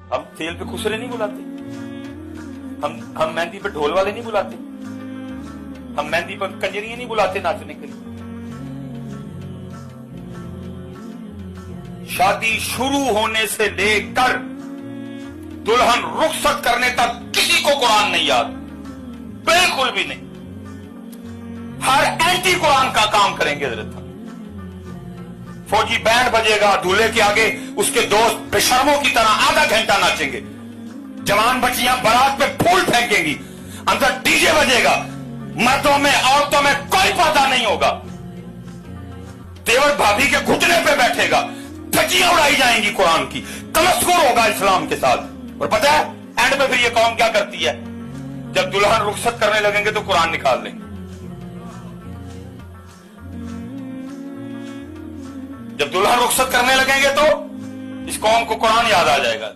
हम तेल पे खुसरे नहीं बुलाते, हम मेहंदी पे ढोल वाले नहीं बुलाते, हम मेहंदी पर कंजरियां नहीं बुलाते नाचने के लिए। शादी शुरू होने से लेकर दुल्हन रुखसत करने तक किसी को कुरान नहीं याद, बिल्कुल भी नहीं। हर एंटी कुरान का काम करेंगे हजरत। फौजी बैंड बजेगा, दूल्हे के आगे उसके दोस्त बेशर्मों की तरह आधा घंटा नाचेंगे, जवान बच्चियां बारात पे फूल फेंकेंगी, अंदर डीजे बजेगा, मर्दों में औरतों में कोई पर्दा नहीं होगा, देवर भाभी के घुटने पे बैठेगा, धज्जियां उड़ाई जाएंगी कुरान की, तमस्कुर होगा इस्लाम के साथ। और पता है एंड में फिर ये कौम क्या करती है, जब दुल्हन रुखसत करने लगेंगे तो कुरान निकाल लेंगे। जब दुल्हन रुखसत करने लगेंगे तो इस कौम को कुरान याद आ जाएगा।